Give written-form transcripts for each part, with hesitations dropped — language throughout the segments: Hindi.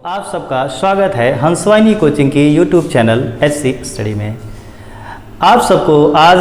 आप सबका स्वागत है हंसवाहिनी कोचिंग की यूट्यूब चैनल HC स्टडी में। आप सबको आज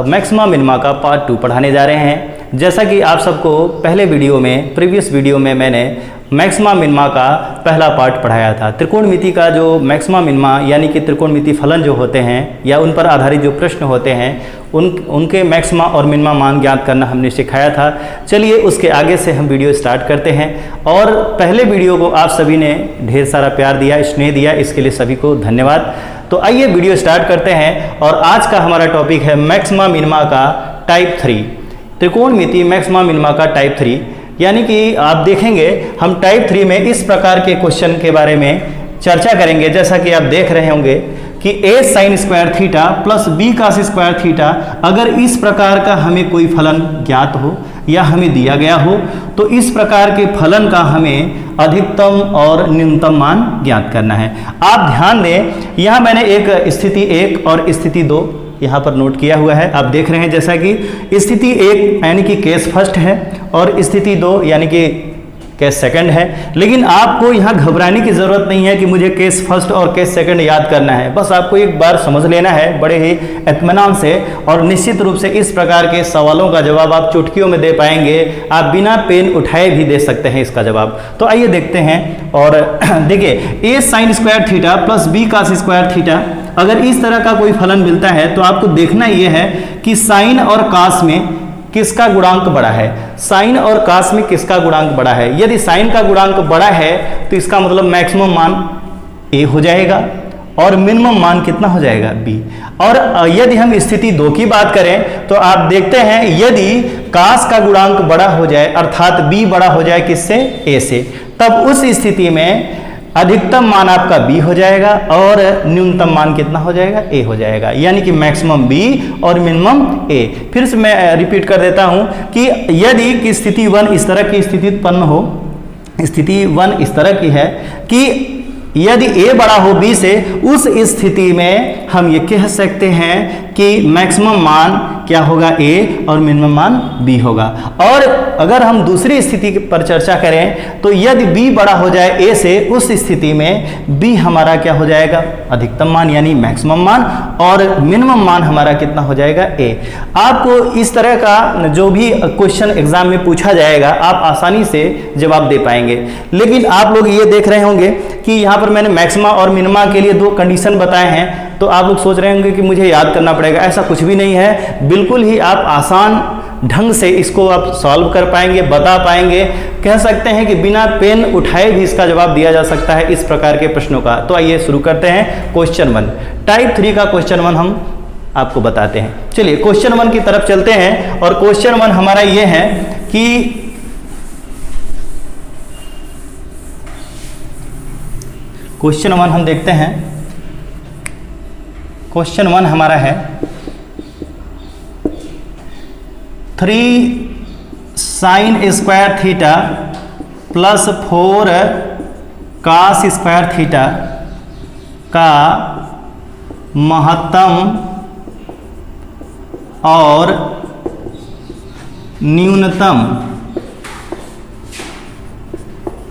मैक्सिमा मिनिमा का पार्ट 2 पढ़ाने जा रहे हैं। जैसा कि आप सबको पहले वीडियो में प्रीवियस वीडियो में मैंने मैक्सिमा मिनिमा का पहला पार्ट पढ़ाया था। त्रिकोणमिति का जो मैक्सिमा मिनिमा यानी कि त्रिकोणमिति फलन जो होते हैं या उन पर आधारित जो प्रश्न होते हैं उनके मैक्सिमा और मिनिमा मान ज्ञात करना हमने सिखाया था। चलिए उसके आगे से हम वीडियो स्टार्ट करते हैं। और पहले वीडियो को आप सभी ने ढेर सारा प्यार दिया, स्नेह दिया, इसके लिए सभी को धन्यवाद। तो आइए वीडियो स्टार्ट करते हैं। और आज का हमारा टॉपिक है मैक्सिमा मिनिमा का टाइप 3, त्रिकोणमिति मैक्सिमा मिनिमा का टाइप 3। यानी कि आप देखेंगे हम टाइप 3 में इस प्रकार के क्वेश्चन के बारे में चर्चा करेंगे। जैसा कि आप देख रहे होंगे कि a sin square theta plus b cos square theta, अगर इस प्रकार का हमें कोई फलन ज्ञात हो या हमें दिया गया हो तो इस प्रकार के फलन का हमें अधिकतम और न्यूनतम मान ज्ञात करना है। आप ध्यान दें, यहाँ मैंने एक स्थिति 1 और स्थिति 2 यहाँ पर नोट किया हुआ है। आप देख रहे हैं जैसा कि स्थिति 1 यानी कि केस फर्स्ट है और स्थिति 2 यानी कि केस सेकंड है। लेकिन आपको यहाँ घबराने की ज़रूरत नहीं है कि मुझे केस फर्स्ट और केस सेकंड याद करना है। बस आपको एक बार समझ लेना है बड़े ही इत्मीनान से, और निश्चित रूप से इस प्रकार के सवालों का जवाब आप चुटकियों में दे पाएंगे। आप बिना पेन उठाए भी दे सकते हैं इसका जवाब। तो आइए देखते हैं। और देखिए a sin square theta plus b cos square theta, अगर इस तरह का कोई फलन मिलता है तो आपको देखना यह है कि साइन और कास में किसका गुणांक बड़ा है। साइन और कास में किसका गुणांक बड़ा है। यदि साइन का गुणांक बड़ा है तो इसका मतलब मैक्सिमम मान a हो जाएगा और मिनिमम मान कितना हो जाएगा b। और यदि हम स्थिति 2 की बात करें तो आप देखते हैं यदि कास का गुणांक बड़ा हो जाए अर्थात b बड़ा हो जाए किससे, a से, तब उस स्थिति में अधिकतम मान आपका b हो जाएगा और न्यूनतम मान कितना हो जाएगा, a हो जाएगा। यानी कि मैक्सिमम b और मिनिमम a। फिर से मैं रिपीट कर देता हूं कि यदि कि स्थिति 1 इस तरह की स्थिति उत्पन्न हो, स्थिति 1 इस तरह की है कि यदि a बड़ा हो b से, उस स्थिति में हम ये कह सकते हैं कि मैक्सिमम मान क्या होगा a और मिनिमम मान b होगा। और अगर हम दूसरी स्थिति पर चर्चा करें तो यदि b बड़ा हो जाए a से, उस स्थिति में b हमारा क्या हो जाएगा, अधिकतम मान यानी मैक्सिमम मान, और मिनिमम मान हमारा कितना हो जाएगा, a। आपको इस तरह का जो भी क्वेश्चन एग्जाम में पूछा जाएगा आप आसानी से जवाब दे पाएंगे। लेकिन आप लोग ये देख रहे होंगे कि यहाँ पर मैंने मैक्सिमा और मिनिमा के लिए 2 कंडीशन बताए हैं। तो आप लोग सोच रहे होंगे कि मुझे याद करना पड़ेगा। ऐसा कुछ भी नहीं है, बिल्कुल ही आप आसान ढंग से इसको आप सॉल्व कर पाएंगे, बता पाएंगे। कह सकते हैं कि बिना पेन उठाए भी इसका जवाब दिया जा सकता है इस प्रकार के प्रश्नों का। तो आइए शुरू करते हैं। क्वेश्चन 1, टाइप 3 का क्वेश्चन 1 हम आपको बताते हैं। चलिए क्वेश्चन 1 की तरफ चलते हैं। और क्वेश्चन 1 हमारा ये है कि क्वेश्चन 1 हम देखते हैं। क्वेश्चन 1 हमारा है 3 sin square theta plus 4 cos square theta का महत्तम और न्यूनतम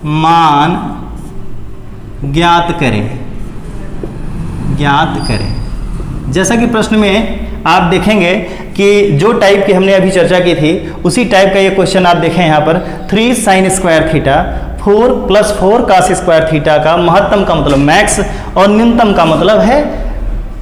मान ज्ञात करें। जैसा कि प्रश्न में आप देखेंगे कि जो टाइप की हमने अभी चर्चा की थी उसी टाइप का ये क्वेश्चन आप देखें यहाँ पर 3 sin square theta 4 plus 4 cos square theta का महत्तम का मतलब मैक्स और न्यूनतम का मतलब है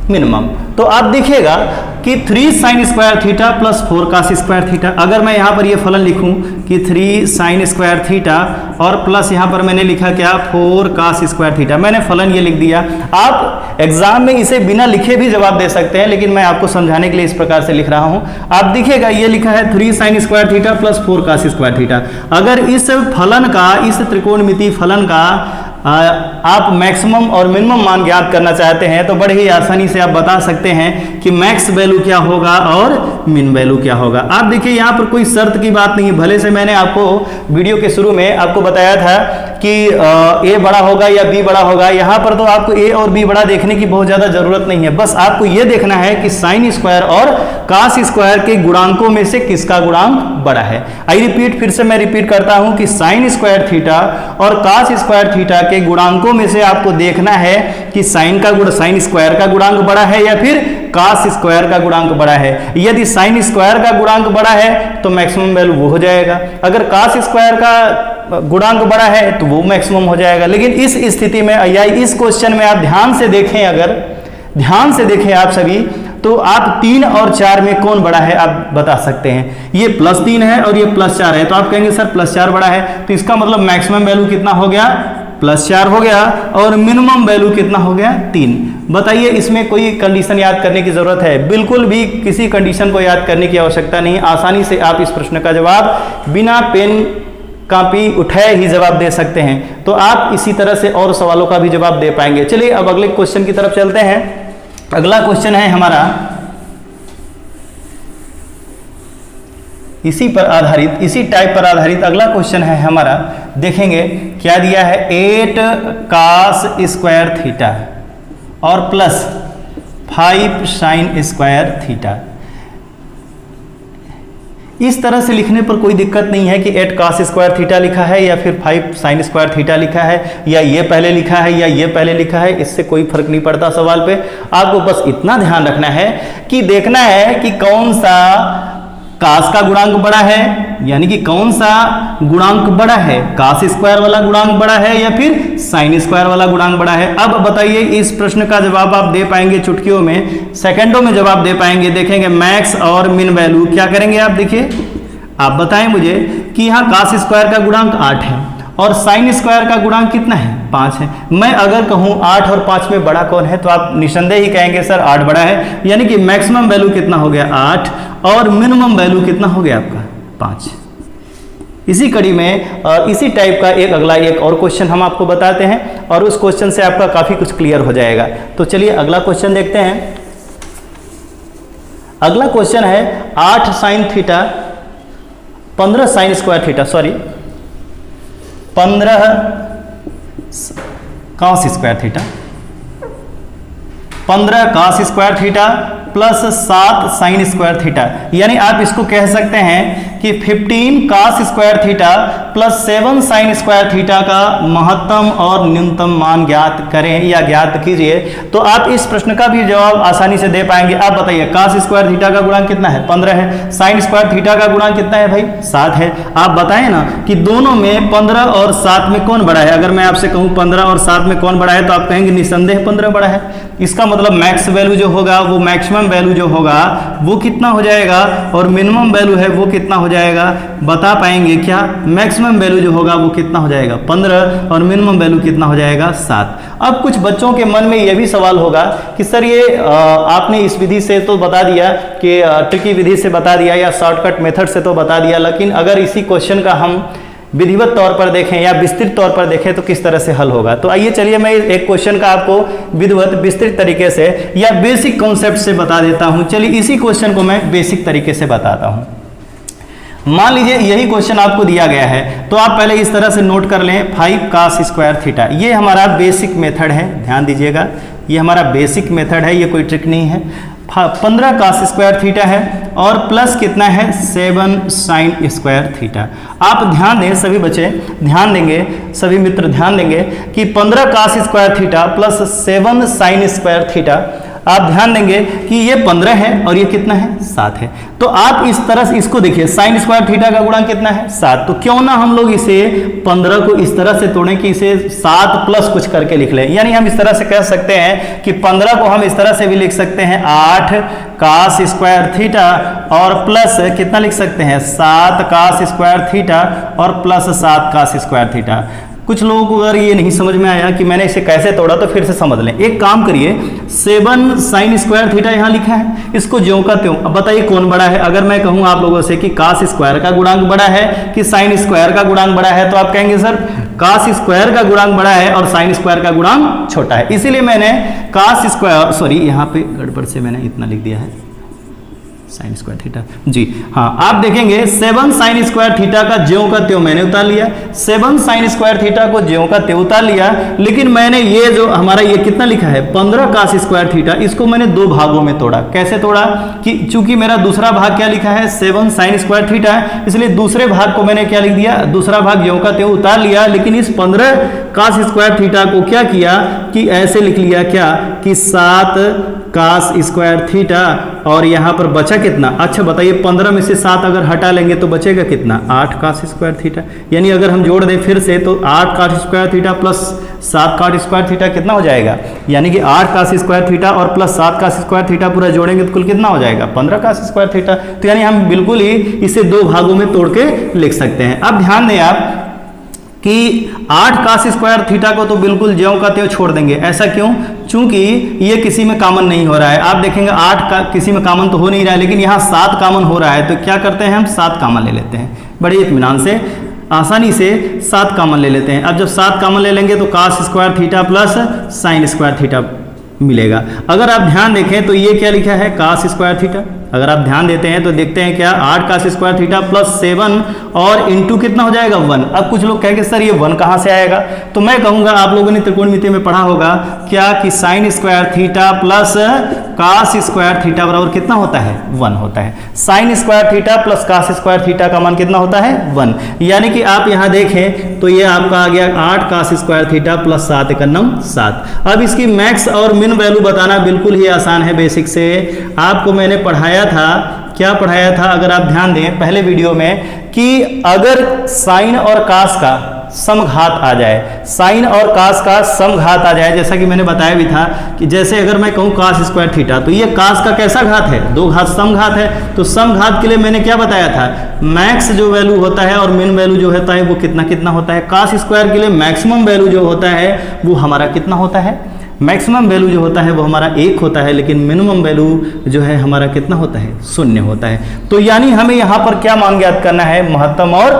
मिनिमम। तो आप देखिएगा कि 3 sin square theta plus 4 cos square theta, अगर मैं यहाँ पर ये फलन लिखूं कि 3 sin स्क्वायर थीटा और प्लस यहाँ पर मैंने लिखा क्या, 4 cos स्क्वायर थीटा, मैंने फलन ये लिख दिया। आप एग्जाम में इसे बिना लिखे भी जवाब दे सकते हैं, लेकिन मैं आपको समझाने के लिए इस प्रकार से लिख रहा हूँ। आप देखिएगा ये लिखा है 3 sin square theta plus 4 cos square theta. अगर इस फलन का, इस त्रिकोणमिति फलन का आप मैक्सिमम और मिनिमम मान ज्ञात करना चाहते हैं तो बड़े ही आसानी से आप बता सकते हैं कि मैक्स वैल्यू क्या होगा और मिन वैल्यू क्या होगा। आप देखिए यहाँ पर कोई शर्त की बात नहीं, भले से मैंने आपको वीडियो के शुरू में आपको बताया था कि a बड़ा होगा या b बड़ा होगा। यहाँ पर तो आपको a और b बड़ा देखने की बहुत ज़्यादा जरूरत नहीं है, बस आपको ये देखना है कि साइन स्क्वायर और कास स्क्वायर के गुणांकों में से किसका गुणांक बड़ा है। आई रिपीट, फिर से मैं रिपीट करता हूं कि साइन स्क्वायर थीटा और कास स्क्वायर थीटा के गुणांकों में से आपको देखना है कि साइन स्क्वायर का गुणांक बड़ा है या फिर कास स्क्वायर का गुणांक बड़ा है। यदि साइन स्क्वायर का गुणांक बड़ा है तो मैक्सिमम वैल्यू वो हो जाएगा, अगर कास स्क्वायर का गुणांक बड़ा है तो वो मैक्सिमम हो जाएगा। लेकिन इस स्थिति में या इस क्वेश्चन में आप ध्यान से देखें, अगर ध्यान से देखें आप सभी, तो आप 3 और 4 में कौन बड़ा है आप बता सकते हैं। ये +3 है और ये +4 है, तो आप कहेंगे सर +4 बड़ा है, तो इसका मतलब मैक्सिमम वैल्यू कितना हो गया, +4 हो गया, और मिनिमम वैल्यू कितना हो गया, 3। बताइए इसमें कोई कंडीशन याद करने की जरूरत है? बिल्कुल भी किसी कंडीशन को याद करने की आवश्यकता नहीं। आसानी से आप इस प्रश्न का जवाब बिना पेन कॉपी उठाए ही जवाब दे सकते हैं। तो आप इसी तरह से और सवालों का भी जवाब दे पाएंगे। चलिए अब अगले क्वेश्चन की तरफ चलते हैं। अगला क्वेश्चन है हमारा इसी टाइप पर आधारित अगला क्वेश्चन है हमारा। देखेंगे क्या दिया है, 8 कास स्क्वायर थीटा और +5 साइन स्क्वायर थीटा। इस तरह से लिखने पर कोई दिक्कत नहीं है कि 8 कास स्क्वायर थीटा लिखा है या फिर 5 साइन स्क्वायर थीटा लिखा है, या ये पहले लिखा है या ये पहले लिखा है, इससे कोई फर्क नहीं पड़ता सवाल पे। आपको बस इतना ध्यान रखना है कि देखना है कि कौन सा कास का गुणांक बड़ा है, यानी कि कौन सा गुणांक बड़ा है, कास स्क्वायर वाला गुणांक बड़ा है या फिर साइन स्क्वायर वाला गुणांक बड़ा है। अब बताइए इस प्रश्न का जवाब आप दे पाएंगे चुटकियों में, सेकंडों में जवाब दे पाएंगे। देखेंगे मैक्स और मिन वैल्यू क्या करेंगे आप, देखिए आप बताएं मुझे कि यहाँ कास स्क्वायर का गुणांक 8 है और साइन स्क्वायर का गुणांक कितना है, 5 है। मैं अगर कहूँ 8 और 5 में बड़ा कौन है, तो आप निसंदेह ही कहेंगे सर 8 बड़ा है, यानी कि मैक्सिमम वैल्यू कितना हो गया 8 और मिनिमम वैल्यू कितना हो गया आपका 5। इसी कड़ी में इसी टाइप का एक और क्वेश्चन हम आपको बताते हैं और उस क्वेश्चन से आपका काफ़ी कुछ क्लियर हो जाएगा। तो चलिए अगला क्वेश्चन देखते हैं। अगला क्वेश्चन है 8 sine theta 15 sine square theta 15 cos square theta 15 cos square theta +7 sine square theta. यानी आप इसको कह सकते हैं कि 15 cos square theta +7 sine square theta का महत्तम और न्यूनतम मान ज्ञात करें या ज्ञात कीजिए। तो आप इस प्रश्न का भी जवाब आसानी से दे पाएंगे। आप बताइए कास स्क्वायर थीटा का गुणांक कितना है, 15 है। साइन स्क्वायर थीटा का गुणांक कितना है भाई, 7 है। आप बताएं ना कि दोनों में 15 और 7 में कौन बड़ा है। अगर मैं आपसे कहूं 15 और 7 में कौन बड़ा है, तो आप कहेंगे निसंदेह 15 बड़ा है। इसका मतलब मैक्स वैल्यू जो होगा, वो मैक्सिमम वैल्यू जो होगा वो कितना हो जाएगा, और मिनिमम वैल्यू है वो कितना हो जाएगा, बता पाएंगे क्या? मैक्सिमम वैल्यू जो होगा वो कितना हो जाएगा 15 और मिनिमम वैल्यू कितना हो जाएगा 7। अब कुछ बच्चों के मन में यह भी सवाल होगा कि सर ये आपने इस विधि से तो बता दिया कि ट्रिकी विधि से बता दिया या शॉर्टकट मेथड से तो बता दिया, लेकिन अगर इसी क्वेश्चन का हम विधिवत तौर पर देखें या विस्तृत तौर पर देखें तो किस तरह से हल होगा। तो आइए चलिए मैं एक क्वेश्चन का आपको विधिवत विस्तृत तरीके से या बेसिक कॉन्सेप्ट से बता देता हूं। चलिए इसी क्वेश्चन को मैं बेसिक तरीके से बताता हूं। मान लीजिए यही क्वेश्चन आपको दिया गया है, तो आप पहले इस तरह से नोट कर लें 5 कास स्क्वायर थीटा। ये हमारा बेसिक मेथड है, ध्यान दीजिएगा, ये हमारा बेसिक मेथड है, ये कोई ट्रिक नहीं है। 15 कास स्क्वायर थीटा है और प्लस कितना है 7 साइन स्क्वायर थीटा। आप ध्यान दें, सभी बच्चे ध्यान देंगे, सभी मित्र ध्यान देंगे कि 15 cos square theta +7 sine square theta, आप ध्यान देंगे कि ये 15 है और ये कितना है 7 है। तो आप इस तरह से इसको देखिए, साइन स्क्वायर थीटा का गुणांक कितना है 7। तो क्यों ना हम लोग इसे 15 को इस तरह से तोड़ें कि इसे 7 प्लस कुछ करके लिख लें। यानी हम इस तरह से कह सकते हैं कि 15 को हम इस तरह से भी लिख सकते हैं 8 कास स्क्वायर थीटा और प्लस कितना लिख सकते हैं 7 कास स्क्वायर थीटा और +7 कास स्क्वायर थीटा। कुछ लोगों को अगर ये नहीं समझ में आया कि मैंने इसे कैसे तोड़ा, तो फिर से समझ लें। एक काम करिए, 7 साइन स्क्वायर थीटा यहाँ लिखा है, इसको ज्यों का त्यों। अब बताइए कौन बड़ा है। अगर मैं कहूँ आप लोगों से कि कास स्क्वायर का गुणांक बड़ा है कि साइन स्क्वायर का गुणांक बड़ा है, तो आप कहेंगे सर कास स्क्वायर का गुणांक बड़ा है और साइन स्क्वायर का गुणांक छोटा है। इसीलिए मैंने कास स्क्वायर, सॉरी यहाँ पे गड़बड़ से मैंने इतना लिख दिया है, साइन स्क्वायर थीटा जी हाँ, आप देखेंगे 7 साइन स्क्वायर थीटा का ज्यों का त्यों मैंने उतार लिया, 7 साइन स्क्वायर थीटा को ज्यों का त्यों उतार लिया, लेकिन मैंने ये जो हमारा ये कितना लिखा है 15 कास स्क्वायर थीटा, इसको मैंने दो भागों में तोड़ा। कैसे तोड़ा कि चूंकि मेरा दूसरा भाग क्या लिखा है 7 साइन स्क्वायर थीटा है, इसलिए दूसरे भाग को मैंने क्या लिख दिया, दूसरा भाग ज्यों का त्यों उतार लिया, लेकिन इस 15 कास स्क्वायर थीटा को क्या किया कि ऐसे लिख लिया क्या कि 7 कास स्क्वायर थीटा, और यहां पर बचा कितना, अच्छा बताइए 15 में से 7 अगर हटा लेंगे तो बचेगा कितना, 8 कास स्क्वायर थीटा। यानी अगर हम जोड़ दें फिर से तो 8 cos square theta plus 7 cos square theta कितना हो जाएगा, यानी कि 8 कास स्क्वायर थीटा और प्लस 7 कास स्क्वायर थीटा पूरा जोड़ेंगे तो कुल कितना हो जाएगा 15 कास स्क्वायर थीटा। तो यानी हम बिल्कुल ही इसे दो भागों में तोड़ के लिख सकते हैं। अब ध्यान दें आप कि 8 कास स्क्वायर थीटा को तो बिल्कुल ज्यों का त्यों छोड़ देंगे। ऐसा क्यों, चूंकि ये किसी में कॉमन नहीं हो रहा है। आप देखेंगे 8 का किसी में कॉमन तो हो नहीं रहा है, लेकिन यहाँ 7 कॉमन हो रहा है, तो क्या करते हैं हम 7 कॉमन ले लेते हैं, बड़े इत्मीनान से आसानी से 7 कॉमन ले लेते हैं। अब जब 7 कॉमन ले लेंगे तो cos square theta plus sine square theta मिलेगा। अगर आप ध्यान देखें तो ये क्या लिखा है कास स्क्वायर थीटा, अगर आप ध्यान देते हैं तो देखते हैं क्या 8 कास स्क्वायर थीटा प्लस 7 और इंटू कितना हो जाएगा 1। अब कुछ लोग कहेंगे सर ये 1 कहाँ से आएगा, तो मैं कहूँगा आप लोगों ने त्रिकोणमिति में पढ़ा होगा क्या कि sine square theta plus cos square theta बराबर कितना होता है 1 होता है। Sine square theta plus cos square theta का मान कितना होता है 1, यानी कि आप यहाँ देखें तो ये आपका आ गया 8 कास स्क्वायर थीटा प्लस 7 एकन्नम 7। अब इसकी मैक्स और मिन वैल्यू बताना बिल्कुल ही आसान है, बेसिक से आपको मैंने पढ़ाया था, क्या पढ़ाया था अगर आप ध्यान दें पहले वीडियो में, कि अगर साइन और कास का समघात आ जाए, साइन और कास का समघात आ जाए, जैसा कि मैंने बताया भी था कि जैसे अगर मैं कहूँ कास स्क्वायर थीटा, तो ये कास का कैसा घात है, 2 घात समघात है। तो समघात के लिए मैंने क्या बताया था, मैक्स जो वैल्यू होता है और मिन वैल्यू जो होता है वो कितना कितना होता है। कास स्क्वायर के लिए मैक्सिमम वैल्यू जो होता है वो हमारा कितना होता है, मैक्सिमम वैल्यू जो होता है वो हमारा 1 होता है, लेकिन मिनिमम वैल्यू जो है हमारा कितना होता है 0 होता है। तो यानी हमें यहाँ पर क्या मान ज्ञात करना है, महत्तम और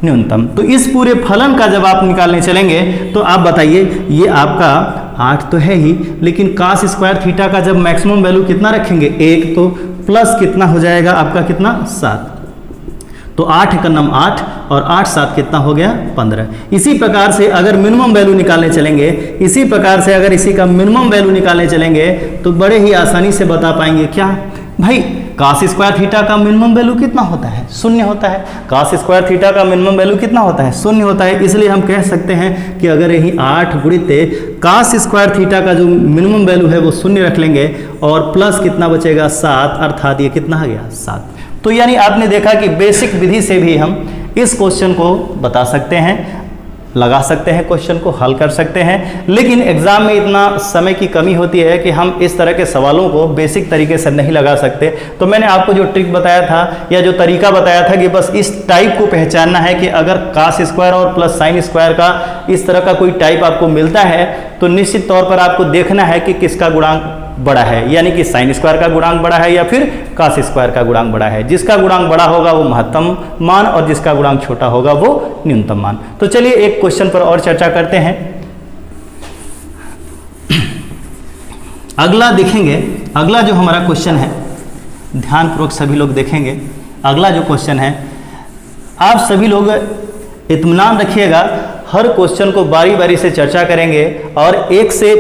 न्यूनतम। तो इस पूरे फलन का जब आप निकालने चलेंगे तो आप बताइए ये आपका 8 तो है ही, लेकिन कास स्क्वायर थीटा का जब मैक्सिमम वैल्यू कितना रखेंगे 1, तो प्लस कितना हो जाएगा आपका कितना 7, तो 8 एकन्नम 8 और 8 7 कितना हो गया 15। इसी प्रकार से अगर मिनिमम वैल्यू निकालने चलेंगे, इसी प्रकार से अगर इसी का मिनिमम वैल्यू निकालने चलेंगे तो बड़े ही आसानी से बता पाएंगे क्या भाई, कास स्क्वायर थीटा का मिनिमम वैल्यू कितना होता है 0 होता है, कास स्क्वायर थीटा का मिनिमम वैल्यू कितना होता है 0 होता है। इसलिए हम कह सकते हैं कि अगर यही 8 गुणित कास स्क्वायर थीटा का जो मिनिमम वैल्यू है वो 0 रख लेंगे और प्लस कितना बचेगा 7, अर्थात ये कितना आ गया 7। तो यानी आपने देखा कि बेसिक विधि से भी हम इस क्वेश्चन को बता सकते हैं, लगा सकते हैं, क्वेश्चन को हल कर सकते हैं, लेकिन एग्जाम में इतना समय की कमी होती है कि हम इस तरह के सवालों को बेसिक तरीके से नहीं लगा सकते। तो मैंने आपको जो ट्रिक बताया था या जो तरीका बताया था कि बस इस टाइप को पहचानना है कि अगर कास स्क्वायर और प्लस साइन स्क्वायर का इस तरह का कोई टाइप आपको मिलता है तो निश्चित तौर पर आपको देखना है कि किसका गुणांक बड़ा है, यानी कि साइन स्क्वायर का गुणांक बड़ा है या फिर कास स्क्वायर का गुणांक बड़ा है। जिसका गुणांक बड़ा होगा वो महत्तम मान और जिसका गुणांक छोटा होगा वो न्यूनतम मान। तो चलिए एक क्वेश्चन पर और चर्चा करते हैं। अगला देखेंगे, अगला जो हमारा क्वेश्चन है, ध्यानपूर्वक सभी लोग देखेंगे। अगला जो क्वेश्चन है, आप सभी लोग इत्मीनान रखिएगा, हर क्वेश्चन को बारी बारी से चर्चा करेंगे और एक से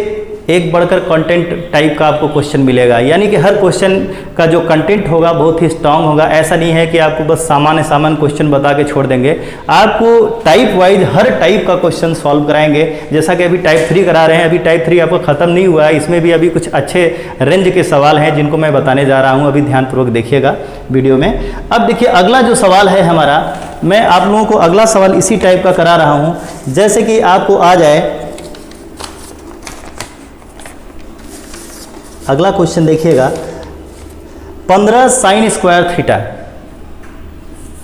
एक बढ़कर कंटेंट टाइप का आपको क्वेश्चन मिलेगा, यानी कि हर क्वेश्चन का जो कंटेंट होगा बहुत ही स्ट्रांग होगा। ऐसा नहीं है कि आपको बस सामान्य क्वेश्चन बता के छोड़ देंगे, आपको टाइप वाइज हर टाइप का क्वेश्चन सॉल्व कराएंगे। जैसा कि अभी टाइप 3 करा रहे हैं, अभी टाइप 3 आपको खत्म नहीं हुआ है, इसमें भी अभी कुछ अच्छे रेंज के सवाल हैं जिनको मैं बताने जा रहा हूँ, अभी ध्यानपूर्वक देखिएगा वीडियो में। अब देखिए अगला जो सवाल है हमारा, मैं आप लोगों को अगला सवाल इसी टाइप का करा रहा हूँ, जैसे कि आपको आ जाए अगला क्वेश्चन देखिएगा, 15 sine square theta,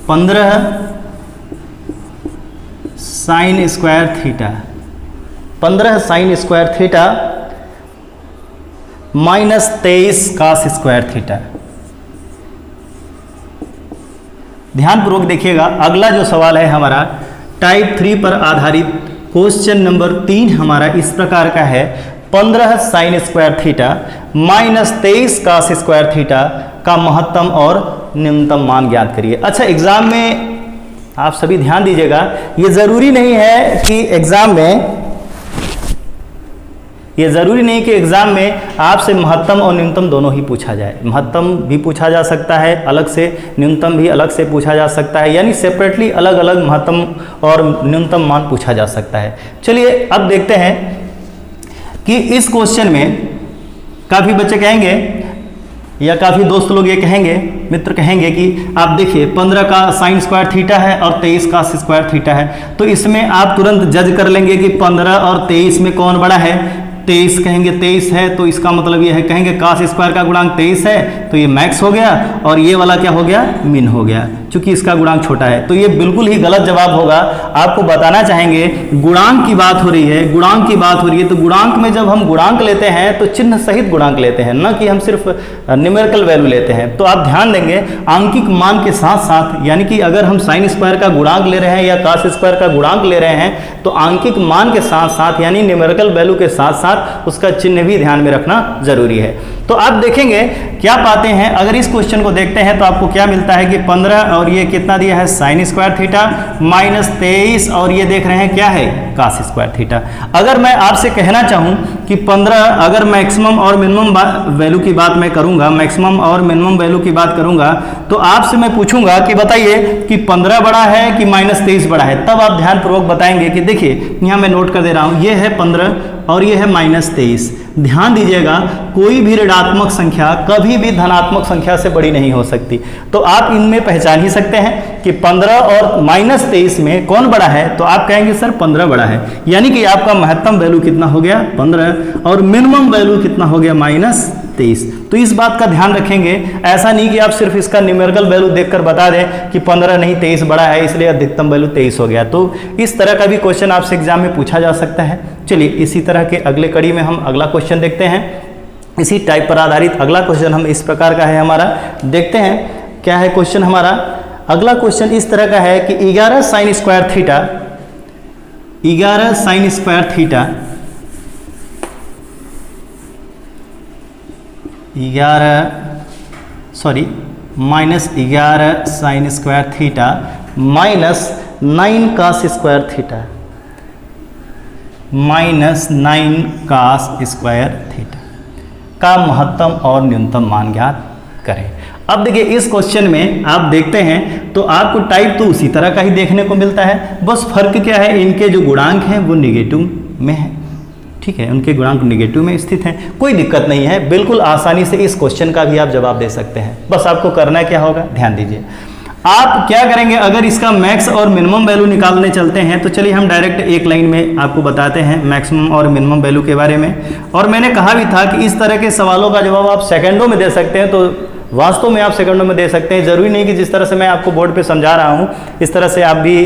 15 sine square theta, 15 sine square theta minus 23 cos square theta. ध्यानपूर्वक देखिएगा, अगला जो सवाल है हमारा टाइप 3 पर आधारित क्वेश्चन नंबर 3 हमारा इस प्रकार का है, 15 sine square theta minus 23 cos square theta का महत्तम और न्यूनतम मान ज्ञात करिए। अच्छा, एग्जाम में आप सभी ध्यान दीजिएगा, ये ज़रूरी नहीं है कि एग्जाम में आपसे महत्तम और न्यूनतम दोनों ही पूछा जाए। महत्तम भी पूछा जा सकता है अलग से, न्यूनतम भी अलग से पूछा जा सकता है, यानी सेपरेटली अलग अलग महत्तम और न्यूनतम मान पूछा जा सकता है। चलिए अब देखते हैं कि इस क्वेश्चन में काफ़ी बच्चे कहेंगे या काफ़ी दोस्त लोग ये कहेंगे, मित्र कहेंगे कि आप देखिए 15 का साइन स्क्वायर थीटा है और 23 का स्क्वायर थीटा है, तो इसमें आप तुरंत जज कर लेंगे कि 15 और 23 में कौन बड़ा है। 23 कहेंगे 23 है तो इसका मतलब ये है, कहेंगे कास स्क्वायर का गुणांक 23 है तो ये मैक्स हो गया और ये वाला क्या हो गया, मिन हो गया, क्योंकि इसका गुणांक छोटा है। तो ये बिल्कुल ही गलत जवाब होगा। आपको बताना चाहेंगे गुणांक की बात हो रही है, गुणांक की बात हो रही है, तो गुणांक में जब हम गुणांक लेते हैं तो चिन्ह सहित गुणांक लेते हैं, न कि हम सिर्फ न्यूमेरिकल वैल्यू लेते हैं। तो आप ध्यान देंगे आंकिक मान के साथ साथ, यानी कि अगर हम साइन स्क्वायर का गुणांक ले रहे हैं या कास स्क्वायर का गुणांक ले रहे हैं तो आंकिक मान के साथ साथ यानी न्यूमेरिकल वैल्यू के साथ साथ उसका चिन्ह भी ध्यान में रखना जरूरी है। तो आप देखेंगे क्या पाते हैं, अगर इस क्वेश्चन को देखते हैं तो आपको क्या मिलता है कि 15 और ये कितना दिया है साइन स्क्वायर थीटा माइनस 23 और ये देख रहे हैं क्या है कास स्क्वायर थीटा। अगर मैं आपसे कहना चाहूं कि 15 अगर मैक्सिमम और मिनिमम वैल्यू की बात मैं करूंगा, मैक्सिमम और मिनिमम वैल्यू की बात करूंगा, तो आपसे मैं पूछूंगा कि बताइए कि 15 बड़ा है कि माइनस 23 बड़ा है। तब आप ध्यानपूर्वक बताएंगे कि देखिए यहाँ मैं नोट कर दे रहा हूँ, ये है 15 और ये है माइनस 23। ध्यान दीजिएगा कोई भी ऋणात्मक संख्या कभी भी धनात्मक संख्या से बड़ी नहीं हो सकती। तो आप इनमें पहचान ही सकते हैं कि 15 और माइनस 23 में कौन बड़ा है, तो आप कहेंगे सर 15 बड़ा है, यानी कि आपका महत्तम वैल्यू कितना हो गया 15 और मिनिमम वैल्यू कितना हो गया माइनस 23। तो इस बात का ध्यान रखेंगे, ऐसा नहीं कि आप सिर्फ इसका न्यूमेरिकल वैल्यू देखकर बता दें कि 15 नहीं 23 बड़ा है इसलिए अधिकतम वैल्यू 23 हो गया। तो इस तरह का भी क्वेश्चन आपसे एग्जाम में पूछा जा सकता है। चलिए इसी तरह के अगले कड़ी में हम अगला क्वेश्चन देखते हैं। इसी टाइप पर आधारित अगला क्वेश्चन हम इस प्रकार का है हमारा, देखते हैं क्या है क्वेश्चन हमारा। अगला क्वेश्चन इस तरह का है कि 11 sine square theta, 11 sine square theta 11 sine square theta minus 9 cos square theta, minus 9 cos square theta का महत्तम और न्यूनतम मान ज्ञात करें। अब देखिए इस क्वेश्चन में आप देखते हैं तो आपको टाइप तो उसी तरह का ही देखने को मिलता है, बस फर्क क्या है, इनके जो गुणांक हैं वो निगेटिव में है। ठीक है, उनके गुणांक निगेटिव में स्थित हैं, कोई दिक्कत नहीं है, बिल्कुल आसानी से इस क्वेश्चन का भी आप जवाब दे सकते हैं। बस आपको करना क्या होगा, ध्यान दीजिए। आप क्या करेंगे, अगर इसका मैक्स और मिनिमम वैल्यू निकालने चलते हैं तो चलिए हम डायरेक्ट एक लाइन में आपको बताते हैं मैक्सिमम और मिनिमम वैल्यू के बारे में। और मैंने कहा भी था कि इस तरह के सवालों का जवाब आप सेकंडों में दे सकते हैं, तो वास्तव में आप सेकंडों में दे सकते हैं। ज़रूरी नहीं कि जिस तरह से मैं आपको बोर्ड पे समझा रहा हूँ इस तरह से आप भी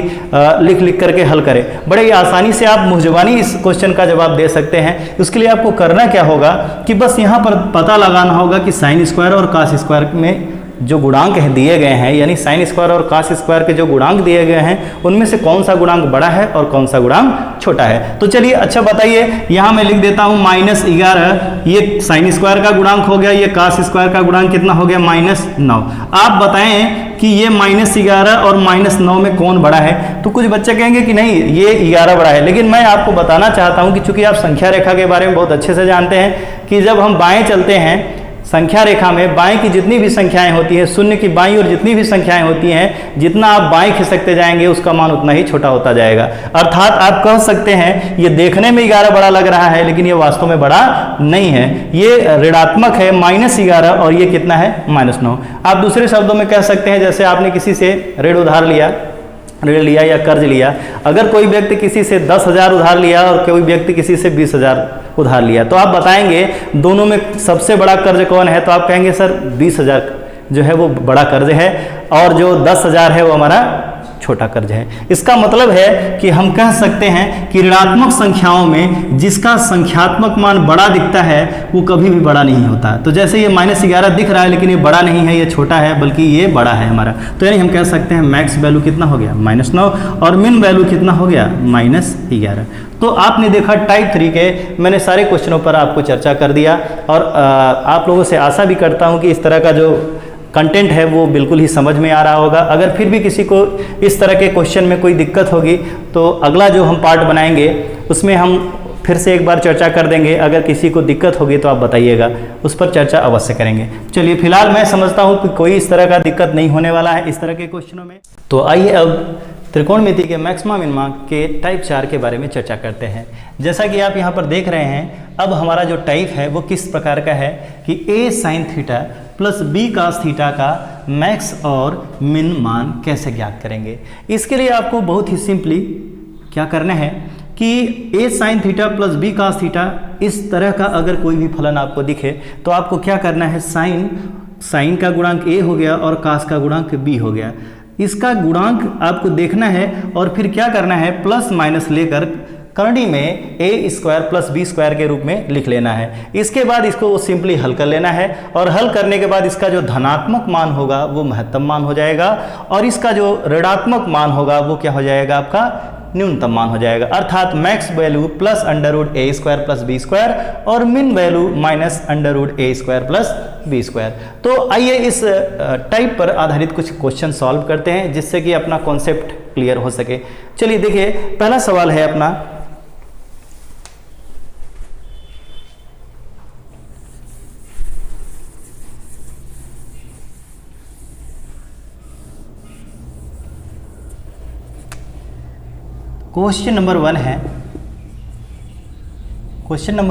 लिख लिख करके हल करें। बड़े ही आसानी से आप मुहजबानी इस क्वेश्चन का जवाब दे सकते हैं। उसके लिए आपको करना क्या होगा कि बस यहाँ पर पता लगाना होगा कि साइन स्क्वायर और कास स्क्वायर में जो गुणांक है दिए गए हैं, यानी साइन स्क्वायर और कास स्क्वायर के जो गुणांक दिए गए हैं उनमें से कौन सा गुणांक बड़ा है और कौन सा गुणांक छोटा है। तो चलिए अच्छा बताइए, यहाँ मैं लिख देता हूँ -11, ये साइन स्क्वायर का गुणांक हो गया, ये कास स्क्वायर का गुणांक कितना हो गया -9। आप बताएं कि ये -11 और -9 में कौन बड़ा है। तो कुछ बच्चे कहेंगे कि नहीं ये 11 बड़ा है, लेकिन मैं आपको बताना चाहता हूँ कि चूंकि आप संख्या रेखा के बारे में बहुत अच्छे से जानते हैं कि जब हम बाएं चलते हैं संख्या रेखा में, बाएं की जितनी भी संख्याएं होती हैं, शून्य की बाईं और जितनी भी संख्याएं होती हैं, जितना आप बाएं खिसकते जाएंगे उसका मान उतना ही छोटा होता जाएगा। अर्थात आप कह सकते हैं ये देखने में 11 बड़ा लग रहा है लेकिन ये वास्तव में बड़ा नहीं है, ये ऋणात्मक है -11 और ये कितना है -9। आप दूसरे शब्दों में कह सकते हैं जैसे आपने किसी से ऋण उधार लिया, ऋण लिया या कर्ज लिया, अगर कोई व्यक्ति किसी से 10,000 उधार लिया और कोई व्यक्ति किसी से 20,000 उधार लिया, तो आप बताएंगे दोनों में सबसे बड़ा कर्ज कौन है, तो आप कहेंगे सर 20,000 जो है वो बड़ा कर्ज है और जो 10,000 है वो हमारा छोटा कर्ज है। इसका मतलब है कि हम कह सकते हैं कि ऋणात्मक संख्याओं में जिसका संख्यात्मक मान बड़ा दिखता है वो कभी भी बड़ा नहीं होता। तो जैसे ये -11 दिख रहा है लेकिन ये बड़ा नहीं है, ये छोटा है, बल्कि ये बड़ा है हमारा। तो यानी हम कह सकते हैं मैक्स वैल्यू कितना हो गया -9 और मिन वैल्यू कितना हो गया -11। तो आपने देखा टाइप 3 के मैंने सारे क्वेश्चनों पर आपको चर्चा कर दिया और आप लोगों से आशा भी करता हूं कि इस तरह का जो कंटेंट है वो बिल्कुल ही समझ में आ रहा होगा। अगर फिर भी किसी को इस तरह के क्वेश्चन में कोई दिक्कत होगी तो अगला जो हम पार्ट बनाएंगे उसमें हम फिर से एक बार चर्चा कर देंगे। अगर किसी को दिक्कत होगी तो आप बताइएगा, उस पर चर्चा अवश्य करेंगे। चलिए फिलहाल मैं समझता हूँ कि कोई इस तरह का दिक्कत नहीं होने वाला है इस तरह के क्वेश्चनों में। तो आइए अब त्रिकोणमिति के मैक्सिमा मिनिमा के टाइप 4 के बारे में चर्चा करते हैं। जैसा कि आप यहाँ पर देख रहे हैं, अब हमारा जो टाइप है वो किस प्रकार का है कि a sin theta plus b cos theta का मैक्स और मिन मान कैसे ज्ञात करेंगे। इसके लिए आपको बहुत ही सिंपली क्या करना है कि a sin theta plus b cos theta इस तरह का अगर कोई भी फलन आपको दिखे तो आपको क्या करना है, साइन का गुणांक a हो गया और cos का गुणांक b हो गया, इसका गुणांक आपको देखना है और फिर क्या करना है, प्लस माइनस लेकर करणी में a square plus b square के रूप में लिख लेना है। इसके बाद इसको सिंपली हल कर लेना है और हल करने के बाद इसका जो धनात्मक मान होगा वो महत्तम मान हो जाएगा और इसका जो ऋणात्मक मान होगा वो क्या हो जाएगा, आपका न्यूनतम मान हो जाएगा। अर्थात max value plus under root a square plus b square और min value minus under root a square plus b square. तो आइए इस टाइप पर आधारित कुछ क्वेश्चन सॉल्व करते हैं जिससे कि अपना कॉन्सेप्ट क्लियर हो सके। चलिए देखिए, पहला सवाल है अपना, क्वेश्चन नंबर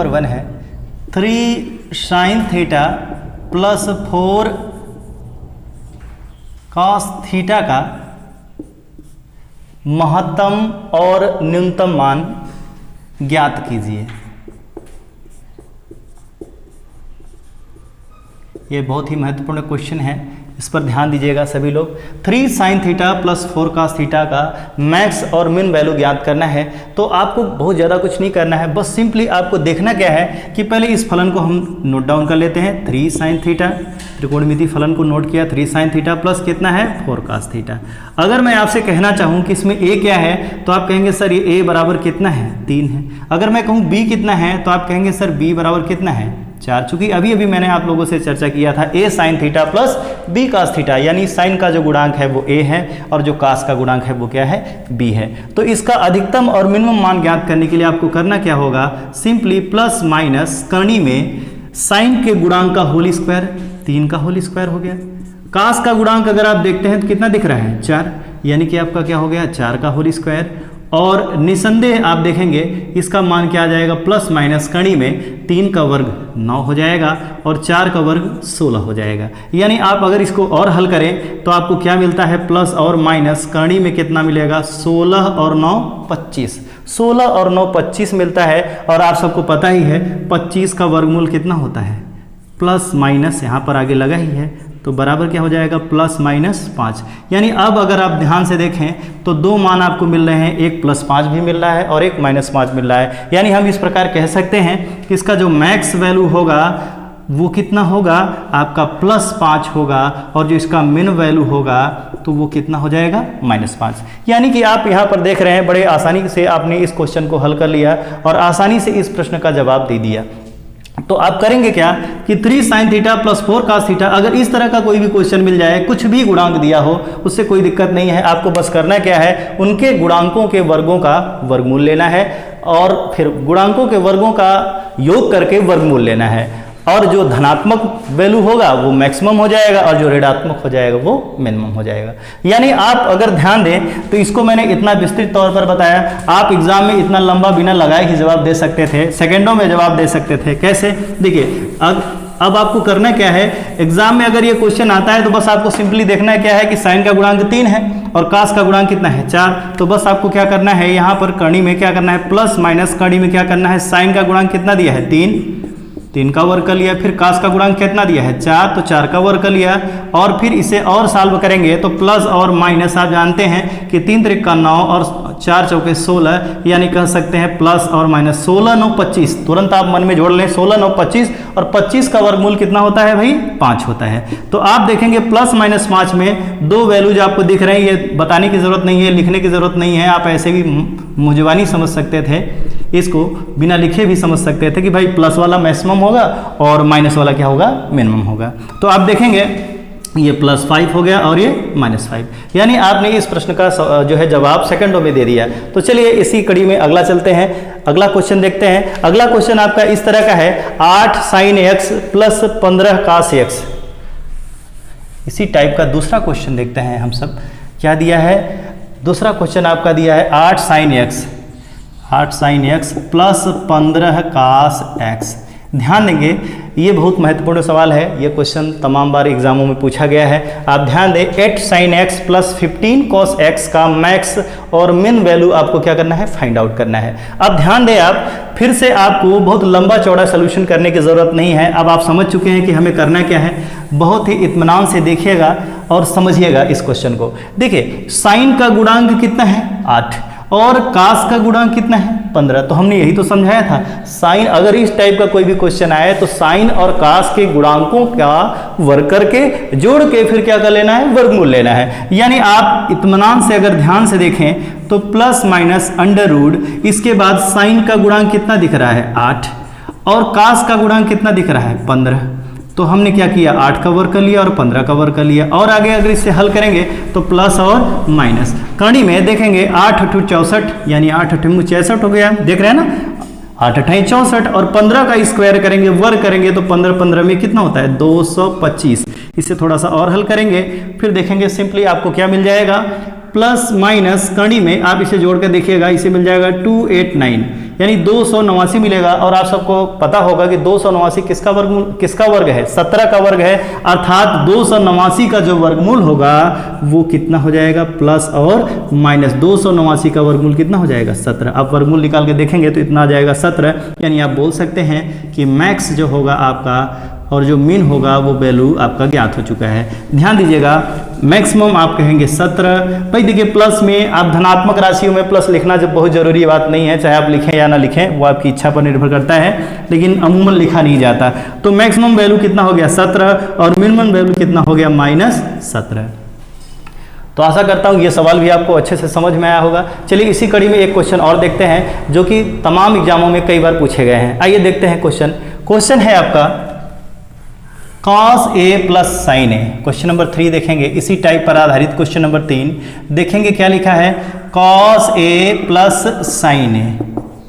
1 है 3 sin theta plus 4 cos theta का महत्तम और न्यूनतम मान ज्ञात कीजिए। ये बहुत ही महत्वपूर्ण क्वेश्चन है, इस पर ध्यान दीजिएगा सभी लोग। 3 sin theta plus 4 cos theta का मैक्स और मिन वैल्यू ज्ञात करना है। तो आपको बहुत ज़्यादा कुछ नहीं करना है, बस सिंपली आपको देखना क्या है कि पहले इस फलन को हम नोट डाउन कर लेते हैं। 3 sin थीटा, त्रिकोणमिति फलन को नोट किया, 3 sin थीटा प्लस कितना है 4 cos थीटा। अगर मैं आपसे कहना चाहूँ कि इसमें a क्या है तो आप कहेंगे सर ये a बराबर कितना है 3 है। अगर मैं कहूँ b कितना है तो आप कहेंगे सर b बराबर कितना है 4। चूंकि अभी अभी मैंने आप लोगों से चर्चा किया था a sin theta plus b cos theta, यानी साइन का जो गुणांक है वो a है और जो cos का गुणांक है वो क्या है b है। तो इसका अधिकतम और मिनिमम मान ज्ञात करने के लिए आपको करना क्या होगा, सिंपली प्लस माइनस करनी में साइन के गुणांक का होल स्क्वायर, 3 का होल स्क्वायर हो गया। cos का गुणांक अगर आप देखते हैं तो कितना दिख रहा है 4, यानी कि आपका क्या हो गया 4 का होल स्क्वायर। और निसंदेह आप देखेंगे इसका मान क्या आ जाएगा, प्लस माइनस कड़ी में 3 का वर्ग 9 हो जाएगा और 4 का वर्ग 16 हो जाएगा। यानी आप अगर इसको और हल करें तो आपको क्या मिलता है, प्लस और माइनस कड़ी में कितना मिलेगा 16 और 9 25, 16 और 9 25 मिलता है। और आप सबको पता ही है 25 का वर्गमूल कितना होता है, प्लस माइनस यहाँ पर आगे लगा ही है तो बराबर क्या हो जाएगा प्लस माइनस 5। यानी अब अगर आप ध्यान से देखें तो दो मान आपको मिल रहे हैं, एक प्लस 5 भी मिल रहा है और एक माइनस 5 मिल रहा है। यानी हम इस प्रकार कह सकते हैं कि इसका जो मैक्स वैल्यू होगा वो कितना होगा, आपका प्लस 5 होगा और जो इसका मिन वैल्यू होगा तो वो कितना हो जाएगा -5। यानी कि आप यहाँ पर देख रहे हैं बड़े आसानी से आपने इस क्वेश्चन को हल कर लिया और आसानी से इस प्रश्न का जवाब दे दिया। तो आप करेंगे क्या कि 3 sin theta plus 4 cos theta, अगर इस तरह का कोई भी क्वेश्चन मिल जाए, कुछ भी गुणांक दिया हो, उससे कोई दिक्कत नहीं है। आपको बस करना क्या है, उनके गुणांकों के वर्गों का वर्गमूल लेना है और फिर गुणांकों के वर्गों का योग करके वर्गमूल लेना है और जो धनात्मक वैल्यू होगा वो मैक्सिमम हो जाएगा और जो ऋणात्मक हो जाएगा वो मिनिमम हो जाएगा। यानी आप अगर ध्यान दें तो इसको मैंने इतना विस्तृत तौर पर बताया, आप एग्जाम में इतना लंबा बिना लगाए ही जवाब दे सकते थे, सेकंडों में जवाब दे सकते थे। कैसे, देखिए अब आपको करना क्या है, एग्जाम में अगर ये क्वेश्चन आता है तो बस आपको सिंपली देखना क्या है कि साइन का गुणांक 3 है और cos का गुणांक कितना है 4। तो बस आपको क्या करना है, यहाँ पर कड़ी में क्या करना है, प्लस माइनस कड़ी में क्या करना है, साइन का गुणांक कितना दिया है 3 का वर्ग कर लिया, फिर cos का गुणांक कितना दिया है 4 तो 4 का वर्ग कर लिया और फिर इसे और सॉल्व करेंगे तो प्लस और माइनस आप जानते हैं कि 3 त्रिक का 9 और 4 चौके 16, यानी कह सकते हैं प्लस और माइनस 16 9 25। तुरंत आप मन में जोड़ लें 16 9 25 और 25 का वर्गमूल कितना होता है भाई 5 होता है। तो आप देखेंगे प्लस माइनस 5 में दो वैल्यूज आपको दिख रहे हैं, ये बताने की जरूरत नहीं है, लिखने की जरूरत नहीं है, आप ऐसे भी मुंजवानी समझ सकते थे, इसको बिना लिखे भी समझ सकते थे कि भाई प्लस वाला मैक्सिमम होगा और माइनस वाला क्या होगा मिनिमम होगा। तो आप देखेंगे ये +5 हो गया और ये -5, यानी आपने इस प्रश्न का जो है जवाब सेकंडों में दे दिया। तो चलिए इसी कड़ी में अगला चलते हैं, अगला क्वेश्चन देखते हैं। अगला क्वेश्चन आपका इस तरह का है, 8 sin x plus 15 cos x। इसी टाइप का दूसरा क्वेश्चन देखते हैं हम सब, क्या दिया है। दूसरा क्वेश्चन आपका दिया है 8 sin x plus 15 cos x। ध्यान देंगे, ये बहुत महत्वपूर्ण सवाल है, ये क्वेश्चन तमाम बार एग्जामों में पूछा गया है। आप ध्यान दें, 8 sin x plus 15 cos x का मैक्स और मिन वैल्यू आपको क्या करना है, फाइंड आउट करना है। अब ध्यान दें, आप फिर से आपको बहुत लंबा चौड़ा सोल्यूशन करने की ज़रूरत नहीं है। अब आप समझ चुके हैं कि हमें करना क्या है। बहुत ही इत्मीनान से देखिएगा और समझिएगा इस क्वेश्चन को। देखिए, साइन का गुणांक कितना है, 8, और कास का गुणांक कितना है, 15। तो हमने यही तो समझाया था, साइन अगर इस टाइप का कोई भी क्वेश्चन आए तो साइन और कास के गुणांकों का वर्ग करके जोड़ के फिर क्या कर लेना है, वर्गमूल लेना है। यानी आप इत्मीनान से अगर ध्यान से देखें तो प्लस माइनस अंडर रूट, इसके बाद साइन का गुणांक कितना दिख रहा है, 8, और कास का गुणांक कितना दिख रहा है, 15। तो हमने क्या किया, 8 का वर्ग कर लिया और 15 का वर्ग कर लिया। और आगे अगर इससे हल करेंगे तो प्लस और माइनस, कड़ी में देखेंगे 8 8 64, यानी 8 8 66 हो गया, देख रहे हैं ना, 8 8 64, और 15 का स्क्वायर करेंगे, वर्ग करेंगे तो 15 15 में कितना होता है, 225। इसे थोड़ा सा और हल करेंगे, फिर देखेंगे सिंपली आपको क्या मिल जाएगा, प्लस माइनस कड़ी में आप इसे जोड़ कर देखिएगा, इसे मिल जाएगा 289, यानी 289 मिलेगा। और आप सबको पता होगा कि 289 किसका वर्ग है, 17 का वर्ग है, अर्थात 289 का जो वर्गमूल होगा वो कितना हो जाएगा, प्लस और माइनस। 289 का वर्गमूल कितना हो जाएगा, 17। आप वर्गमूल निकाल के देखेंगे तो इतना आ जाएगा 17, यानी आप बोल सकते हैं कि मैक्स जो होगा आपका और जो मीन होगा वो वैल्यू आपका ज्ञात हो चुका है। ध्यान दीजिएगा, मैक्सिमम आप कहेंगे 17। भाई देखिए, प्लस में आप धनात्मक राशियों में प्लस लिखना जब बहुत ज़रूरी बात नहीं है, चाहे आप लिखें या ना लिखें, वो आपकी इच्छा पर निर्भर करता है, लेकिन अमूमन लिखा नहीं जाता। तो मैक्सिमम वैल्यू कितना हो गया, 17, और मिनिमम वैल्यू कितना हो गया, -17। तो आशा करता हूँ ये सवाल भी आपको अच्छे से समझ में आया होगा। चलिए इसी कड़ी में एक क्वेश्चन और देखते हैं जो कि तमाम एग्जामों में कई बार पूछे गए हैं। आइए देखते हैं क्वेश्चन है आपका cos a plus sign a। Question number 3 देखेंगे, इसी टाइप पर आधारित क्वेश्चन नंबर 3 देखेंगे, क्या लिखा है, cos a plus sign a।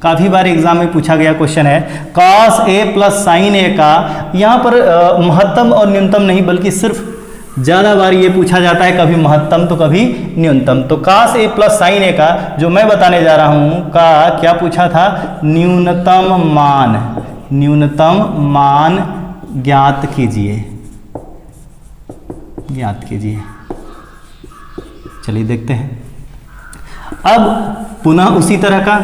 काफ़ी बार एग्जाम में पूछा गया क्वेश्चन है, cos a plus sign a का यहाँ पर महत्तम और न्यूनतम नहीं, बल्कि सिर्फ ज़्यादा बार ये पूछा जाता है, कभी महत्तम तो कभी न्यूनतम। तो cos a plus sign a का जो मैं बताने जा रहा हूँ का क्या पूछा था, न्यूनतम मान ज्ञात कीजिए। चलिए देखते हैं। अब पुनः उसी तरह का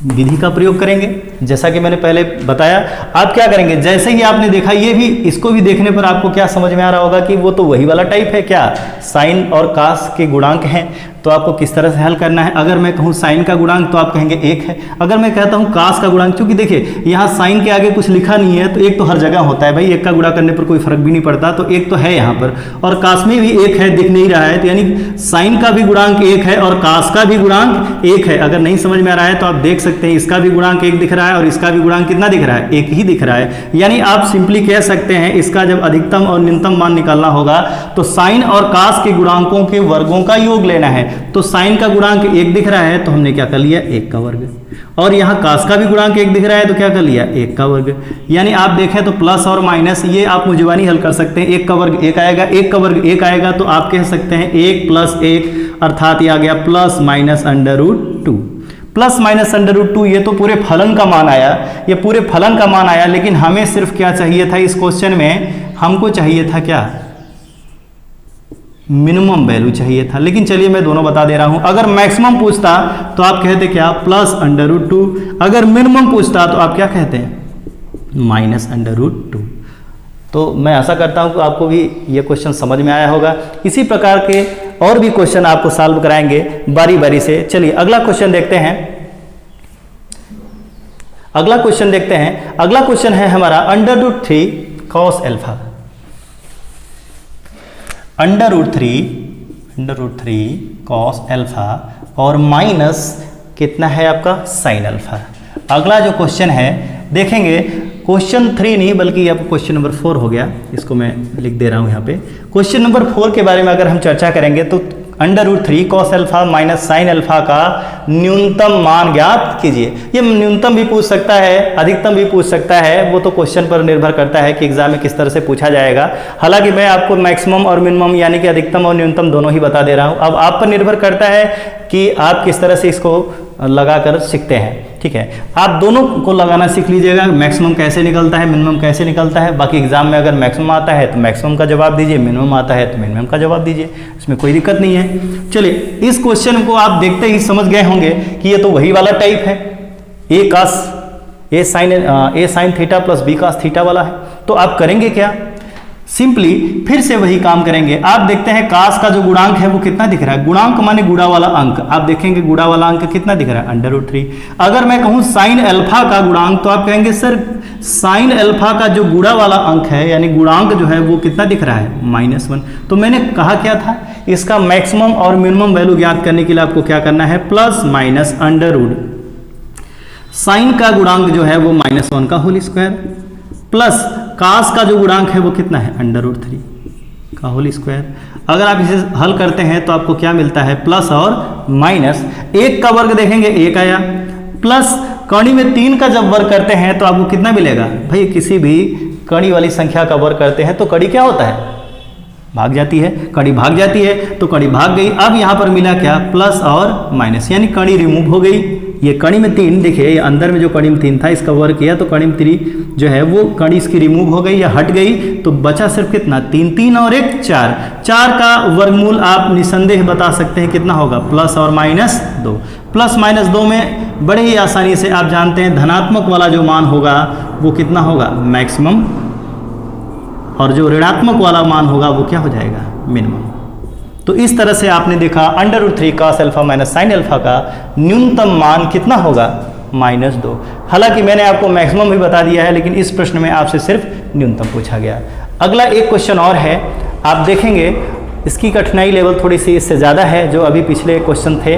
विधि का प्रयोग करेंगे, जैसा कि मैंने पहले बताया। आप क्या करेंगे, जैसे ही आपने देखा, ये भी, इसको भी देखने पर आपको क्या समझ में आ रहा होगा कि वो तो वही वाला टाइप है, क्या साइन और कास के गुणांक हैं। तो आपको किस तरह से हल करना है। अगर मैं कहूँ साइन का गुणांक तो आप कहेंगे 1 है। अगर मैं कहता हूँ कास का गुणांक, क्योंकि देखिए यहाँ साइन के आगे कुछ लिखा नहीं है, तो 1 तो हर जगह होता है भाई, 1 का गुणा करने पर कोई फर्क भी नहीं पड़ता, तो 1 तो है यहाँ पर, और कास में भी 1 है, दिख नहीं रहा है, तो यानी साइन का भी गुणांक 1 है और कास का भी गुणांक 1 है। अगर नहीं समझ में आ रहा है तो आप देख सकते हैं, इसका भी गुणांक 1 दिख रहा है और इसका भी गुणांक कितना दिख रहा है, 1 ही दिख रहा है। यानी आप सिंपली कह सकते हैं, इसका जब अधिकतम और न्यूनतम मान निकालना होगा तो साइन और कास के गुणांकों के वर्गों का योग लेना है। तो साइन का गुणांक 1 दिख रहा है तो हमने क्या कर लिया, 1 का वर्ग, और यहाँ कास का भी गुणांक 1 दिख रहा है तो क्या कर लिया, 1 का वर्ग। यानी आप देखें तो प्लस और माइनस ये आप मुजबानी हल कर सकते हैं। 1 का वर्ग 1 आएगा, 1 का वर्ग 1 आएगा, तो आप कह सकते हैं 1 + 1, अर्थात ये आ गया प्लस माइनस √2। प्लस माइनस √2, ये तो पूरे फलन का मान आया, ये पूरे फलन का मान आया। लेकिन हमें सिर्फ क्या चाहिए था इस क्वेश्चन में, हमको चाहिए था क्या, मिनिमम वैल्यू चाहिए था। लेकिन चलिए मैं दोनों बता दे रहा हूं। अगर मैक्सिमम पूछता तो आप कहते क्या, प्लस √2। अगर मिनिमम पूछता तो आप क्या कहते हैं, माइनस √2। तो मैं आशा करता हूं कि आपको भी ये क्वेश्चन समझ में आया होगा। इसी प्रकार के और भी क्वेश्चन आपको सॉल्व कराएंगे बारी बारी से। चलिए अगला क्वेश्चन देखते हैं। अगला क्वेश्चन है हमारा √3 cos अल्फा। √3 cos अल्फा और माइनस कितना है आपका, साइन अल्फा। अगला जो क्वेश्चन है देखेंगे, क्वेश्चन 3 नहीं बल्कि अब क्वेश्चन नंबर 4 हो गया, इसको मैं लिख दे रहा हूँ यहाँ पे। क्वेश्चन नंबर 4 के बारे में अगर हम चर्चा करेंगे तो √3 cos alpha minus sine alpha का न्यूनतम मान ज्ञात कीजिए। ये न्यूनतम भी पूछ सकता है, अधिकतम भी पूछ सकता है, वो तो क्वेश्चन पर निर्भर करता है कि एग्जाम में किस तरह से पूछा जाएगा। हालांकि मैं आपको मैक्सिमम और मिनिमम यानी कि अधिकतम और न्यूनतम दोनों ही बता दे रहा हूँ। अब आप पर निर्भर करता है कि आप किस तरह से इसको लगाकर सीखते हैं, ठीक है। आप दोनों को लगाना सीख लीजिएगा, मैक्सिमम कैसे निकलता है, मिनिमम कैसे निकलता है। बाकी एग्जाम में अगर मैक्सिमम आता है तो मैक्सिमम का जवाब दीजिए, मिनिमम आता है तो मिनिमम का जवाब दीजिए, इसमें कोई दिक्कत नहीं है। चलिए, इस क्वेश्चन को आप देखते ही समझ गए होंगे कि ये तो वही वाला टाइप है, a sine theta plus b cos theta वाला है। तो आप करेंगे क्या, सिंपली फिर से वही काम करेंगे। आप देखते हैं कास का जो गुणांक है वो कितना दिख रहा है, गुणांक माने गुणा वाला अंक। आप देखेंगे गुणा वाला अंक कितना दिख रहा है, √3। अगर मैं कहूं साइन अल्फा का गुणांक तो आप कहेंगे सर साइन अल्फा का जो गुणा वाला अंक है यानी गुणांक जो है वो कितना दिख रहा है, -1। तो मैंने कहा क्या था, इसका मैक्सिमम और मिनिमम वैल्यू ज्ञात करने के लिए आपको क्या करना है, प्लस माइनस √ साइन का गुणांक जो है वो -1 का होल स्क्वायर प्लस कास का जो गुणांक है वो कितना है, √3 का होल स्क्वायर। अगर आप इसे हल करते हैं तो आपको क्या मिलता है, प्लस और माइनस। 1 का वर्ग देखेंगे 1 आया, प्लस कड़ी में 3 का जब वर्ग करते हैं तो आपको कितना मिलेगा। भाई किसी भी कड़ी वाली संख्या का वर्ग करते हैं तो कड़ी क्या होता है, भाग जाती है। कड़ी भाग जाती है तो कड़ी भाग गई। अब यहाँ पर मिला क्या, प्लस और माइनस, यानी कड़ी रिमूव हो गई। ये कड़ी में 3 देखिए, ये अंदर में जो कड़ी में 3 था इसका वर्ग किया तो कड़ी में 3 जो है वो कड़ी इसकी रिमूव हो गई या हट गई, तो बचा सिर्फ कितना, 3 और 1 4। 4 का वर्गमूल आप निसंदेह बता सकते हैं कितना होगा, प्लस और -2। प्लस -2 में बड़े ही आसानी से आप जानते हैं धनात्मक वाला जो मान होगा वो कितना होगा, मैक्सिमम, और जो ऋणात्मक वाला मान होगा वो क्या हो जाएगा, मिनिमम। तो इस तरह से आपने देखा √3 cos alpha minus sine alpha का न्यूनतम मान कितना होगा, -2। हालांकि मैंने आपको मैक्सिमम भी बता दिया है, लेकिन इस प्रश्न में आपसे सिर्फ न्यूनतम पूछा गया। अगला एक क्वेश्चन और है, आप देखेंगे इसकी कठिनाई लेवल थोड़ी सी इससे ज़्यादा है, जो अभी पिछले क्वेश्चन थे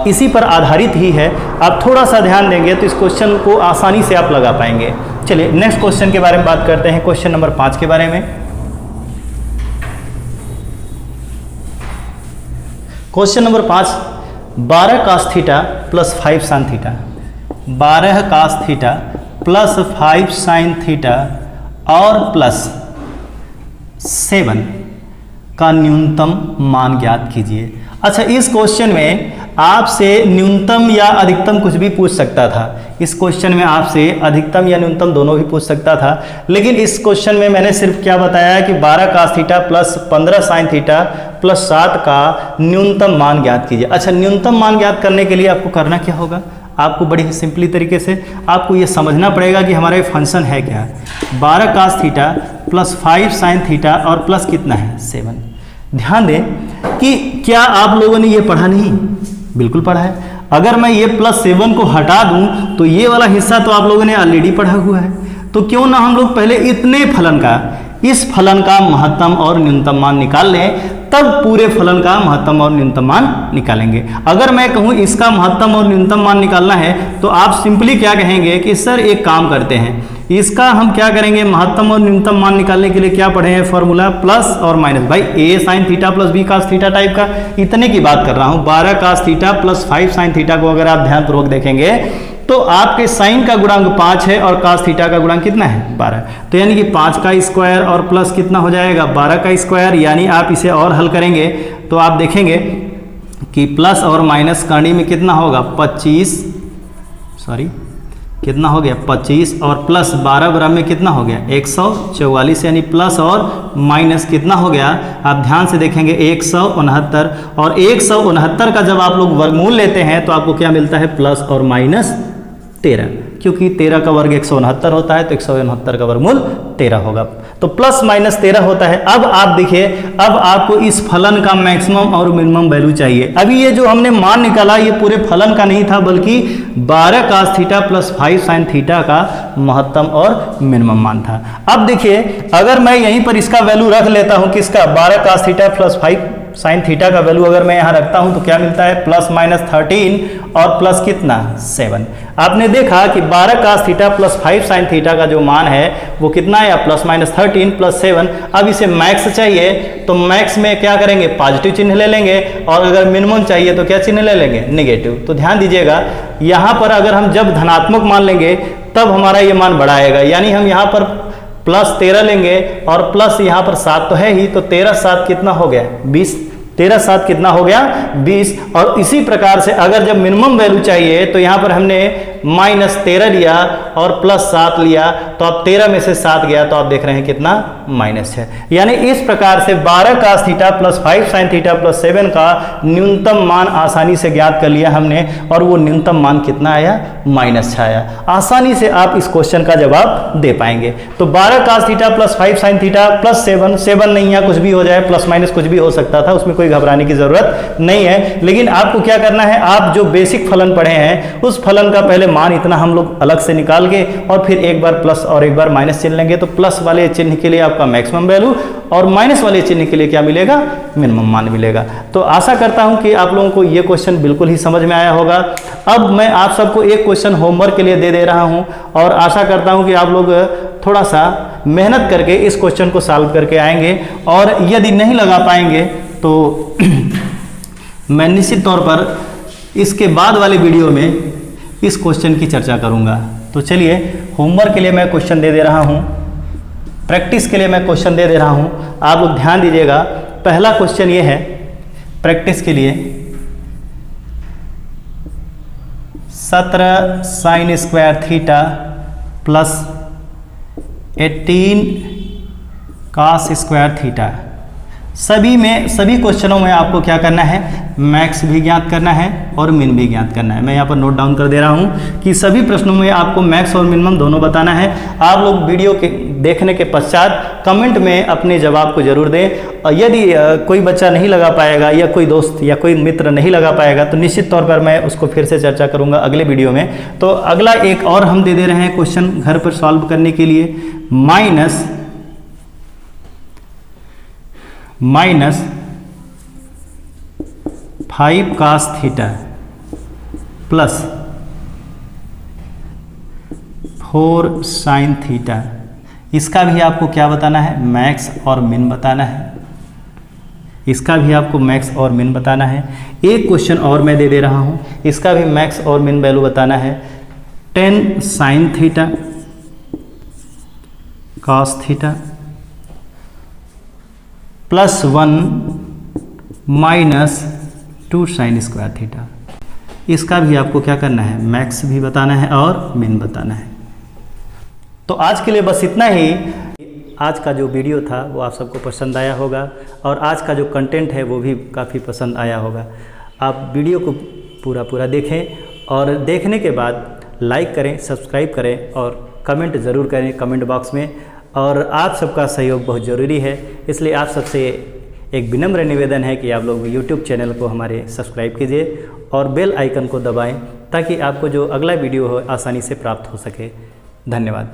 इसी पर आधारित ही है। आप थोड़ा सा ध्यान देंगे तो इस क्वेश्चन को आसानी से आप लगा पाएंगे। चलिए नेक्स्ट क्वेश्चन के बारे में बात करते हैं, क्वेश्चन नंबर 5 के बारे में। Question number 5, 12 cos theta plus 5 sin theta, 12 cos theta plus 5 sin theta और प्लस 7 का न्यूनतम मान ज्ञात कीजिए। अच्छा, इस क्वेश्चन में आपसे न्यूनतम या अधिकतम कुछ भी पूछ सकता था। इस क्वेश्चन में आपसे अधिकतम या न्यूनतम दोनों भी पूछ सकता था, लेकिन इस क्वेश्चन में मैंने सिर्फ क्या बताया कि 12 cos theta plus 15 sin theta plus 7 का न्यूनतम मान ज्ञात कीजिए। अच्छा, न्यूनतम मान ज्ञात करने के लिए आपको करना क्या होगा, आपको बड़ी ही सिंपली तरीके से आपको ये समझना पड़ेगा कि हमारा ये फंक्शन है क्या। 12 cos theta plus 5 sin theta और प्लस कितना है, 7। ध्यान दें कि क्या आप लोगों ने ये पढ़ा नहीं, बिल्कुल पढ़ा है। अगर मैं ये +7 को हटा दूं तो ये वाला हिस्सा तो आप लोगों ने ऑलरेडी पढ़ा हुआ है। तो क्यों ना हम लोग पहले इतने फलन का, इस फलन का महत्तम और न्यूनतम मान निकाल लें, तब पूरे फलन का महत्तम और न्यूनतम मान निकालेंगे। अगर मैं कहूँ इसका महत्तम और न्यूनतम मान निकालना है तो आप सिंपली क्या कहेंगे कि सर एक काम करते हैं, इसका हम क्या करेंगे, महत्तम और न्यूनतम मान निकालने के लिए क्या पढ़े हैं, फॉर्मूला प्लस और माइनस। भाई a sin theta plus b cos theta type का, इतने की बात कर रहा हूँ। 12 cos theta plus 5 sin theta को अगर आप ध्यानपूर्वक देखेंगे तो आपके साइन का गुणांक 5 है और cos थीटा का गुणांक कितना है, 12। तो यानी कि 5 का स्क्वायर और प्लस कितना हो जाएगा, 12 का स्क्वायर। यानी आप इसे और हल करेंगे तो आप देखेंगे कि प्लस और माइनस करने में कितना होगा, 25, सॉरी कितना हो गया 25 और प्लस 12 बराबर में कितना हो गया 144, यानी प्लस और माइनस कितना हो गया, आप ध्यान से देखेंगे 169। और 169 का जब आप लोग वर्गमूल लेते हैं तो आपको क्या मिलता है, प्लस और माइनस 13, क्योंकि 13 का वर्ग 169 होता है तो 169 का वर्गमूल 13 होगा। तो प्लस माइनस 13 होता है। अब आप देखिए, अब आपको इस फलन का मैक्सिमम और मिनिमम वैल्यू चाहिए। अभी ये जो हमने मान निकाला ये पूरे फलन का नहीं था, बल्कि 12 cos theta plus 5 sin theta का महत्तम और मिनिमम मान था। अब देखिए, अगर मैं यहीं पर इसका वैल्यू रख लेता हूं, किसका, 12 cos theta plus 5 sine theta का वैल्यू अगर मैं यहाँ रखता हूँ तो क्या मिलता है, प्लस माइनस 13 और प्लस कितना 7। आपने देखा कि 12 cos theta plus 5 sine theta का जो मान है वो कितना आया, प्लस माइनस 13 प्लस 7। अब इसे मैक्स चाहिए तो मैक्स में क्या करेंगे, पॉजिटिव चिन्ह ले लेंगे, और अगर मिनिमम चाहिए तो क्या चिन्ह ले लेंगे, नेगेटिव। तो ध्यान दीजिएगा यहाँ पर अगर हम जब धनात्मक मान लेंगे तब हमारा ये मान बड़ा आएगा, यानी हम यहाँ पर प्लस 13 लेंगे और प्लस यहाँ पर 7 तो है ही, तो 13 7 कितना हो गया 20, 13 7 कितना हो गया 20। और इसी प्रकार से अगर जब मिनिमम वैल्यू चाहिए तो यहाँ पर हमने माइनस 13 लिया और प्लस 7 लिया, तो अब 13 में से 7 गया तो आप देख रहे हैं कितना माइनस 6। यानी इस प्रकार से 12 cos theta plus 5 sign theta plus 7 का न्यूनतम मान आसानी से ज्ञात कर लिया हमने, और वो न्यूनतम मान कितना आया, माइनस 6 आया। आसानी से आप इस क्वेश्चन का जवाब दे पाएंगे। तो 12 cos theta plus 5 sign theta plus 7 नहीं है, कुछ भी हो जाए, प्लस माइनस कुछ भी हो सकता था, उसमें कोई घबराने की जरूरत नहीं है। लेकिन आपको क्या करना है, आप जो बेसिक फलन पढ़े हैं उस फलन का पहले मान इतना हम लोग अलग से निकाल के और फिर एक बार प्लस और एक बार माइनस चिन्ह लेंगे, तो प्लस वाले चिन्ह के लिए आपका मैक्सिमम वैल्यू और माइनस वाले चिन्ह के लिए क्या मिलेगा, मिनिमम मान मिलेगा। तो आशा करता हूं कि आप लोगों को ये क्वेश्चन बिल्कुल ही समझ में आया होगा। अब मैं आप सबको एक क्वेश्चन होमवर्क के लिए दे रहा हूं, और आशा करता हूं कि आप लोग थोड़ा सा मेहनत करके इस क्वेश्चन को सॉल्व करके आएंगे, और यदि नहीं लगा पाएंगे तो मैं निश्चित तौर पर इसके बाद वाले वीडियो में इस क्वेश्चन की चर्चा करूंगा। तो चलिए, होमवर्क के लिए मैं क्वेश्चन दे रहा हूं, प्रैक्टिस के लिए मैं क्वेश्चन दे रहा हूं, आप लोग ध्यान दीजिएगा। पहला क्वेश्चन ये है प्रैक्टिस के लिए, 17 sign square theta plus 18 cos square theta. सभी क्वेश्चनों में आपको क्या करना है, मैक्स भी ज्ञात करना है और मिन भी ज्ञात करना है। मैं यहाँ पर नोट डाउन कर दे रहा हूँ कि सभी प्रश्नों में आपको मैक्स और मिनिमम दोनों बताना है। आप लोग वीडियो के देखने के पश्चात कमेंट में अपने जवाब को जरूर दें। और यदि कोई बच्चा नहीं लगा पाएगा या कोई दोस्त या कोई मित्र नहीं लगा पाएगा तो निश्चित तौर पर मैं उसको फिर से चर्चा करूँगा अगले वीडियो में। तो अगला एक और हम दे रहे हैं क्वेश्चन घर पर सॉल्व करने के लिए, minus 5 cos theta plus 4 sine theta. इसका भी आपको क्या बताना है, मैक्स और मिन बताना है। इसका भी आपको मैक्स और मिन बताना है। एक क्वेश्चन और मैं दे रहा हूं, इसका भी मैक्स और मिन वैल्यू बताना है। 10 sine theta cos theta plus 1 minus 2 sign square theta. इसका भी आपको क्या करना है, मैक्स भी बताना है और मिन बताना है। तो आज के लिए बस इतना ही। आज का जो वीडियो था वो आप सबको पसंद आया होगा, और आज का जो कंटेंट है वो भी काफ़ी पसंद आया होगा। आप वीडियो को पूरा देखें, और देखने के बाद लाइक करें, सब्सक्राइब करें और कमेंट ज़रूर करें कमेंट बॉक्स में। और आप सबका सहयोग बहुत ज़रूरी है, इसलिए आप सबसे एक विनम्र निवेदन है कि आप लोग YouTube चैनल को हमारे सब्सक्राइब कीजिए और बेल आइकन को दबाएं, ताकि आपको जो अगला वीडियो हो आसानी से प्राप्त हो सके। धन्यवाद।